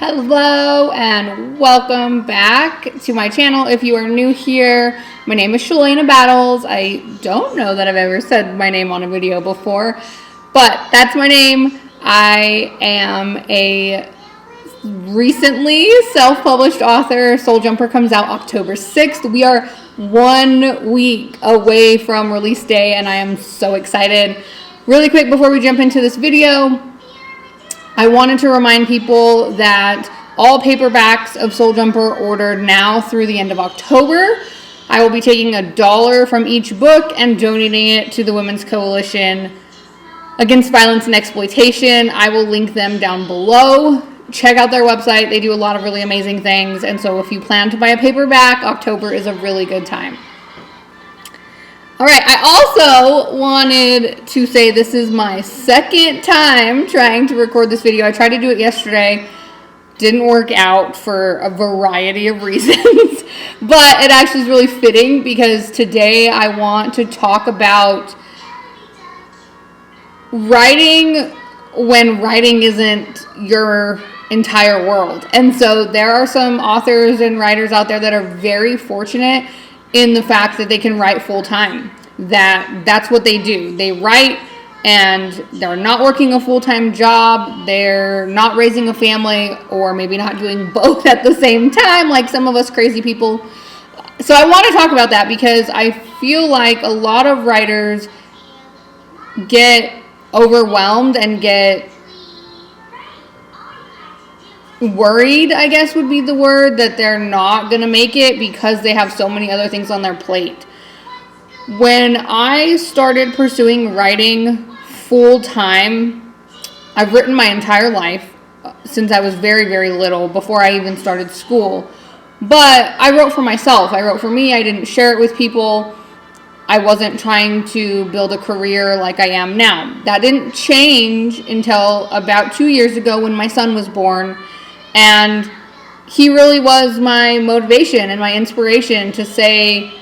Hello and welcome back to my channel. If you are new here, my name is Shalana Battles. I don't know that I've ever said my name on a video before, but that's my name. I am a recently self-published author. Soul Jumper comes out October 6th. We are 1 week away from release day and I am so excited. Really quick before we jump into this video, I wanted to remind people that all paperbacks of Soul Jumper are ordered now through the end of October. I will be taking $1 from each book and donating it to the Women's Coalition Against Violence and Exploitation. I will link them down below. Check out their website. They do a lot of really amazing things. And so if you plan to buy a paperback, October is a really good time. All right, I also wanted to say this is my second time trying to record this video. I tried to do it yesterday. Didn't work out for a variety of reasons, but it actually is really fitting because today I want to talk about writing when writing isn't your entire world. And so there are some authors and writers out there that are very fortunate in the fact that they can write full-time. That's what they do. They write and they're not working a full-time job. They're not raising a family, or maybe not doing both at the same time like some of us crazy people. So I want to talk about that because I feel like a lot of writers get overwhelmed and get worried, I guess would be the word, that they're not going to make it because they have so many other things on their plate. When I started pursuing writing full-time, I've written my entire life since I was very, very little, before I even started school. But I wrote for myself. I wrote for me. I didn't share it with people. I wasn't trying to build a career like I am now. That didn't change until about 2 years ago when my son was born. And he really was my motivation and my inspiration to say,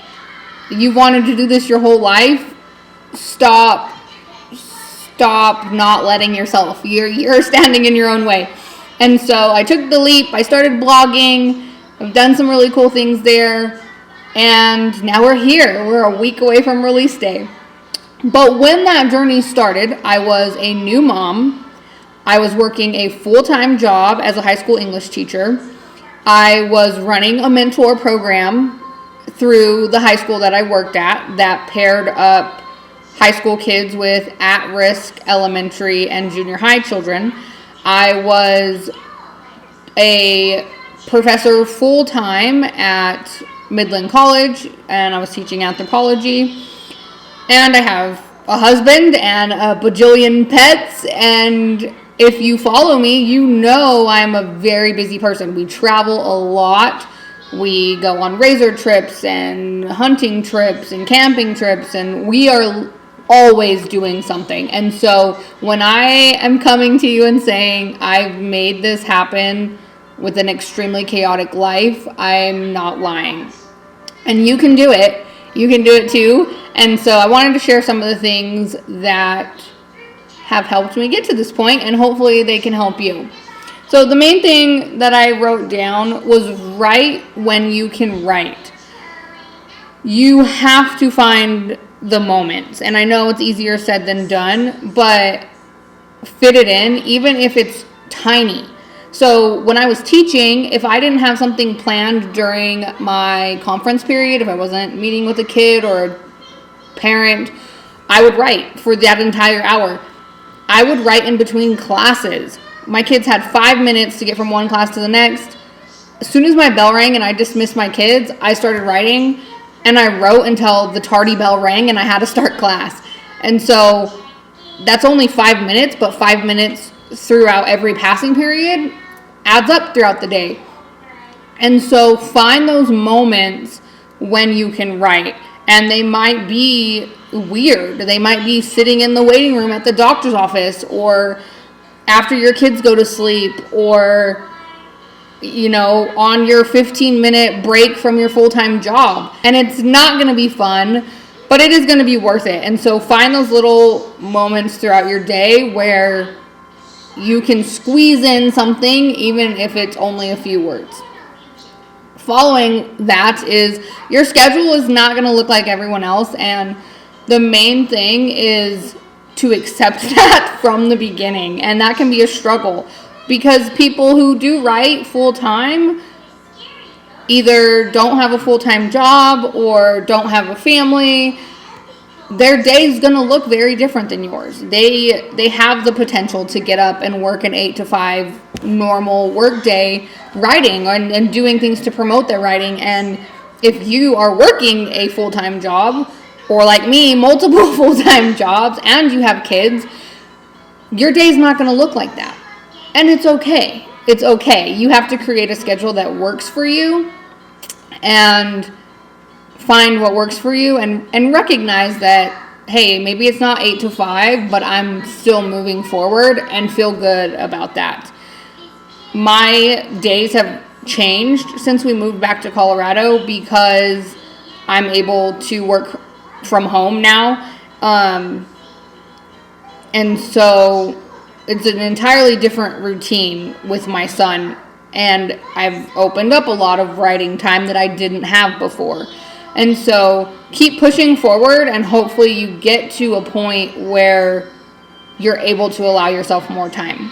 you wanted to do this your whole life? Stop not letting yourself. You're standing in your own way. And so I took the leap. I started blogging. I've done some really cool things there. And now we're here. We're a week away from release day. But when that journey started, I was a new mom. I was working a full-time job as a high school English teacher. I was running a mentor program through the high school that I worked at that paired up high school kids with at-risk elementary and junior high children. I was a professor full-time at Midland College, and I was teaching anthropology. And I have a husband and a bajillion pets, and if you follow me, you know I'm a very busy person. We travel a lot. We go on razor trips and hunting trips and camping trips, and we are always doing something. And so when I am coming to you and saying I've made this happen with an extremely chaotic life, I'm not lying. And you can do it. You can do it too. And so I wanted to share some of the things that have helped me get to this point, and hopefully they can help you. So the main thing that I wrote down was write when you can write. You have to find the moments. And I know it's easier said than done, but fit it in, even if it's tiny. So when I was teaching, if I didn't have something planned during my conference period, if I wasn't meeting with a kid or a parent, I would write for that entire hour. I would write in between classes. My kids had 5 minutes to get from one class to the next. As soon as my bell rang and I dismissed my kids, I started writing, and I wrote until the tardy bell rang and I had to start class. And so that's only 5 minutes, but 5 minutes throughout every passing period adds up throughout the day. And so find those moments when you can write. And they might be weird. They might be sitting in the waiting room at the doctor's office, or after your kids go to sleep, or on your 15-minute break from your full-time job. And it's not going to be fun, but it is going to be worth it. And so find those little moments throughout your day where you can squeeze in something even if it's only a few words. Following that is your schedule is not going to look like everyone else, and the main thing is to accept that from the beginning, and that can be a struggle because people who do write full-time either don't have a full-time job or don't have a family. Their day is going to look very different than yours. They have the potential to get up and work an 8 to 5 normal work day writing and doing things to promote their writing. And if you are working a full-time job, or like me, multiple full-time jobs, and you have kids, your day's not going to look like that. And it's okay. It's okay. You have to create a schedule that works for you and find what works for you and recognize that, hey, maybe it's not 8 to 5, but I'm still moving forward and feel good about that. My days have changed since we moved back to Colorado because I'm able to work from home now. And so it's an entirely different routine with my son, and I've opened up a lot of writing time that I didn't have before. And so keep pushing forward, and hopefully you get to a point where you're able to allow yourself more time.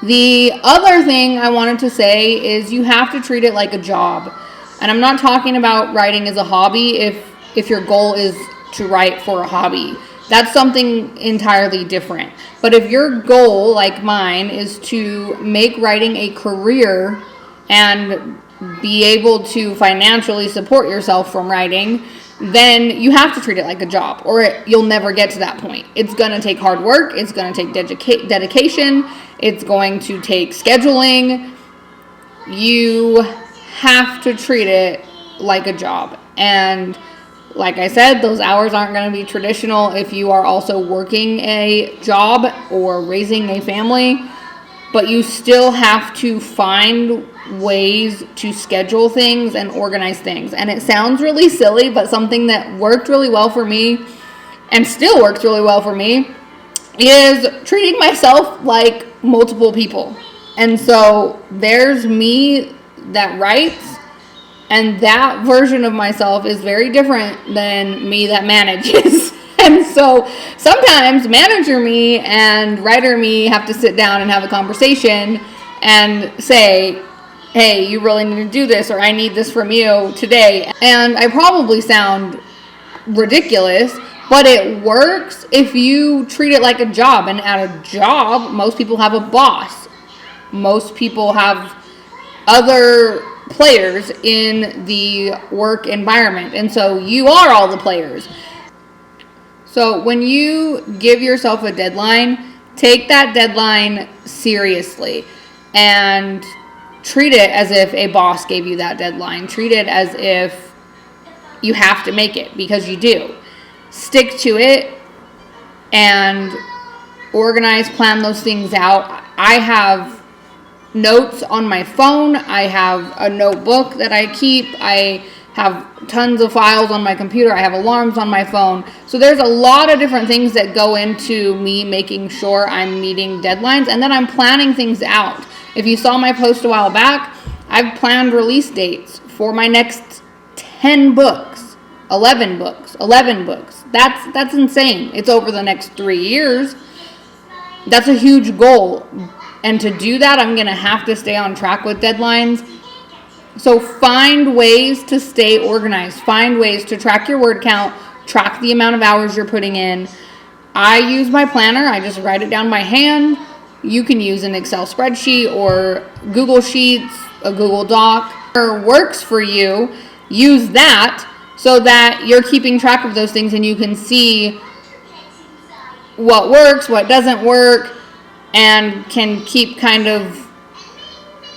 The other thing I wanted to say is you have to treat it like a job. And I'm not talking about writing as a hobby if your goal is to write for a hobby. That's something entirely different. But if your goal, like mine, is to make writing a career and be able to financially support yourself from writing, then you have to treat it like a job, or you'll never get to that point. It's going to take hard work. It's going to take dedication. It's going to take scheduling. You have to treat it like a job. And like I said, those hours aren't going to be traditional if you are also working a job or raising a family, but you still have to find ways to schedule things and organize things. And it sounds really silly, but something that worked really well for me and still works really well for me is treating myself like multiple people. And so there's me that writes, and that version of myself is very different than me that manages. And so sometimes manager me and writer me have to sit down and have a conversation and say, hey, you really need to do this, or I need this from you today. And I probably sound ridiculous, but it works if you treat it like a job. And at a job, most people have a boss. Most people have other players in the work environment. And so you are all the players. So when you give yourself a deadline, take that deadline seriously and treat it as if a boss gave you that deadline. Treat it as if you have to make it, because you do. Stick to it and organize, plan those things out. I have notes on my phone. I have a notebook that I keep. I have tons of files on my computer. I have alarms on my phone. So there's a lot of different things that go into me making sure I'm meeting deadlines, and then I'm planning things out. If you saw my post a while back, I've planned release dates for my next 10 books, 11 books. That's insane. It's over the next 3 years. That's a huge goal. And to do that, I'm going to have to stay on track with deadlines. So find ways to stay organized. Find ways to track your word count, track the amount of hours you're putting in. I use my planner. I just write it down by hand. You can use an Excel spreadsheet or Google Sheets, a Google Doc. Whatever works for you, use that so that you're keeping track of those things and you can see what works, what doesn't work, and can keep kind of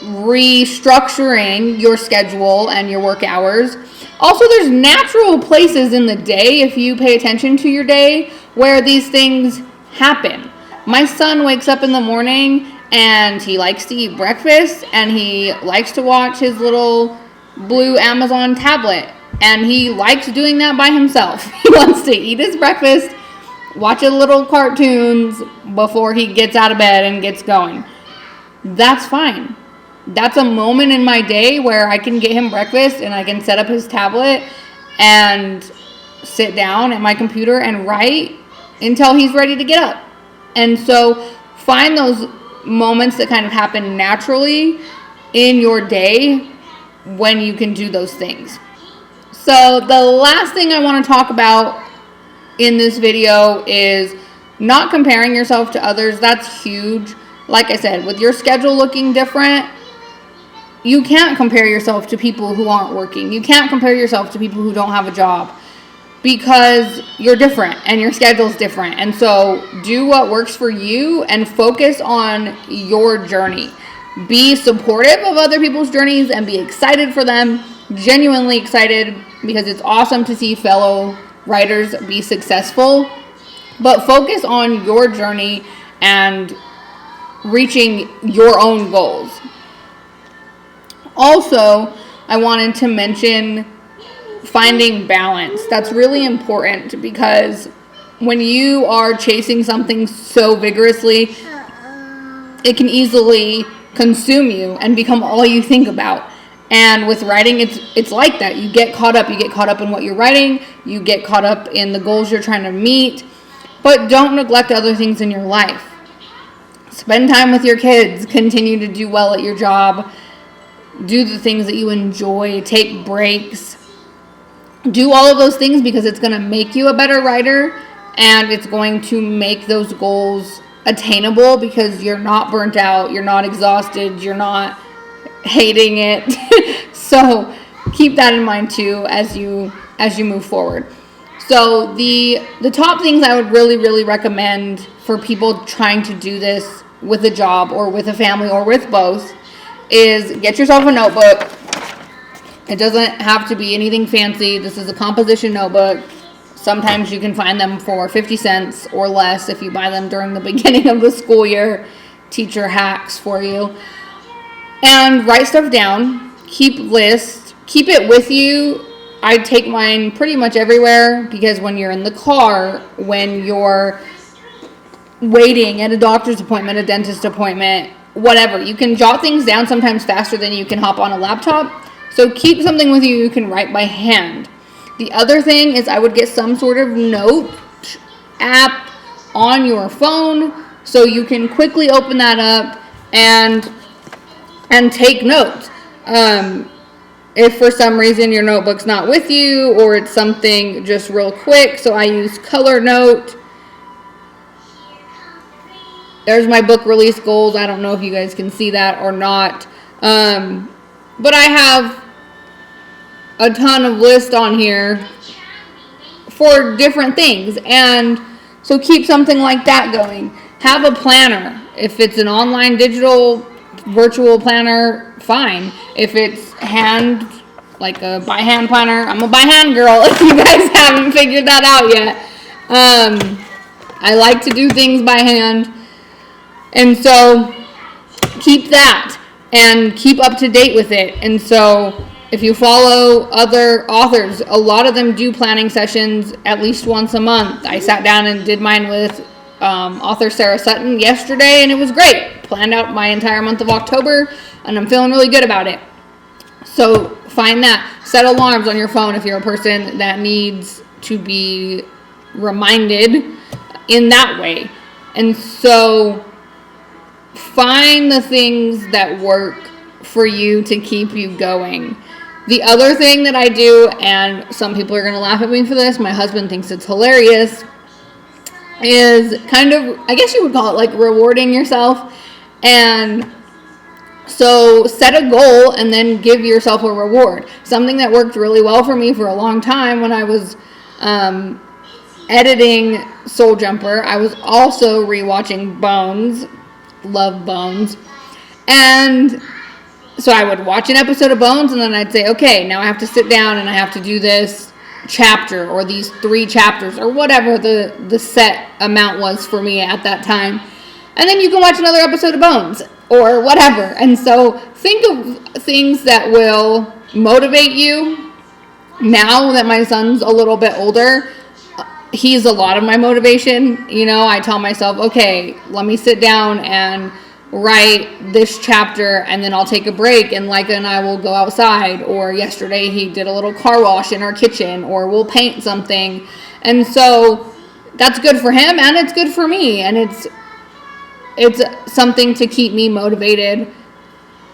restructuring your schedule and your work hours. Also, there's natural places in the day, if you pay attention to your day, where these things happen. My son wakes up in the morning and he likes to eat breakfast and he likes to watch his little blue Amazon tablet, and he likes doing that by himself. He wants to eat his breakfast, watching little cartoons before he gets out of bed and gets going. That's fine. That's a moment in my day where I can get him breakfast and I can set up his tablet and sit down at my computer and write until he's ready to get up. And so find those moments that kind of happen naturally in your day when you can do those things. So the last thing I want to talk about in this video is not comparing yourself to others. That's huge. Like I said, with your schedule looking different, you can't compare yourself to people who aren't working. You can't compare yourself to people who don't have a job because you're different and your schedule's different. And so do what works for you and focus on your journey. Be supportive of other people's journeys and be excited for them, genuinely excited, because it's awesome to see fellow writers be successful. But focus on your journey and reaching your own goals. Also, I wanted to mention finding balance. That's really important because when you are chasing something so vigorously, it can easily consume you and become all you think about. And with writing, it's like that. You get caught up in what you're writing, you get caught up in the goals you're trying to meet, but don't neglect other things in your life. Spend time with your kids, continue to do well at your job, do the things that you enjoy, take breaks. Do all of those things because it's going to make you a better writer and it's going to make those goals attainable because you're not burnt out, you're not exhausted, you're not hating it. So keep that in mind too as you move forward. So the top things I would really recommend for people trying to do this with a job or with a family or with both is get yourself a notebook. It doesn't have to be anything fancy. This is a composition notebook. Sometimes you can find them for 50 cents or less if you buy them during the beginning of the school year. Teacher hacks for you. And write stuff down. Keep lists. Keep it with you. I take mine pretty much everywhere because when you're in the car, when you're waiting at a doctor's appointment, a dentist appointment, whatever, you can jot things down sometimes faster than you can hop on a laptop. So keep something with you can write by hand. The other thing is I would get some sort of note app on your phone so you can quickly open that up and take notes. If for some reason your notebook's not with you or it's something just real quick, so I use Color Note. There's my book release goals. I don't know if you guys can see that or not. But I have a ton of lists on here for different things. And so keep something like that going. Have a planner. If it's an online digital virtual planner, fine. If it's hand, like a by hand planner, I'm a by hand girl if you guys haven't figured that out yet. I like to do things by hand. And so keep that and keep up to date with it. And so if you follow other authors, a lot of them do planning sessions at least once a month. I sat down and did mine with author Sarah Sutton yesterday, and it was great. Planned out my entire month of October, and I'm feeling really good about it. So find that. Set alarms on your phone if you're a person that needs to be reminded in that way. And so find the things that work for you to keep you going. The other thing that I do, and some people are going to laugh at me for this, my husband thinks it's hilarious, is kind of, I guess you would call it like rewarding yourself. And so set a goal and then give yourself a reward. Something that worked really well for me for a long time when I was editing Soul Jumper, I was also rewatching Bones. Love Bones. And so I would watch an episode of Bones and then I'd say, okay, now I have to sit down and I have to do this chapter or these 3 chapters or whatever the set amount was for me at that time. And then you can watch another episode of Bones or whatever. And so think of things that will motivate you. Now that my son's a little bit older, he's a lot of my motivation. You know, I tell myself, okay, let me sit down and write this chapter, and then I'll take a break, and Leica and I will go outside. Or yesterday he did a little car wash in our kitchen, or we'll paint something. And so that's good for him, and it's good for me, and it's something to keep me motivated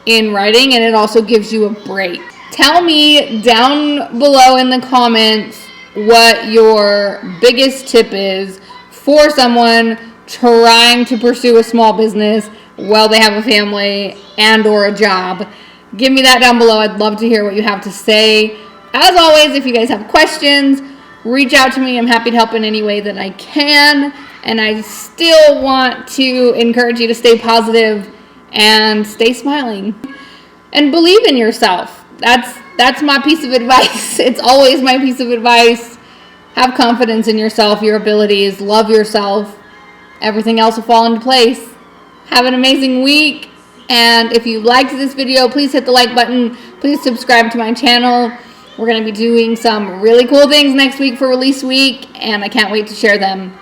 in writing, and it also gives you a break. Tell me down below in the comments what your biggest tip is for someone trying to pursue a small business while they have a family and or a job. Give me that down below. I'd love to hear what you have to say. As always, if you guys have questions, reach out to me. I'm happy to help in any way that I can. And I still want to encourage you to stay positive and stay smiling. And believe in yourself. That's my piece of advice. It's always my piece of advice. Have confidence in yourself, your abilities, love yourself. Everything else will fall into place. Have an amazing week. And if you liked this video, please hit the like button. Please subscribe to my channel. We're going to be doing some really cool things next week for release week, and I can't wait to share them.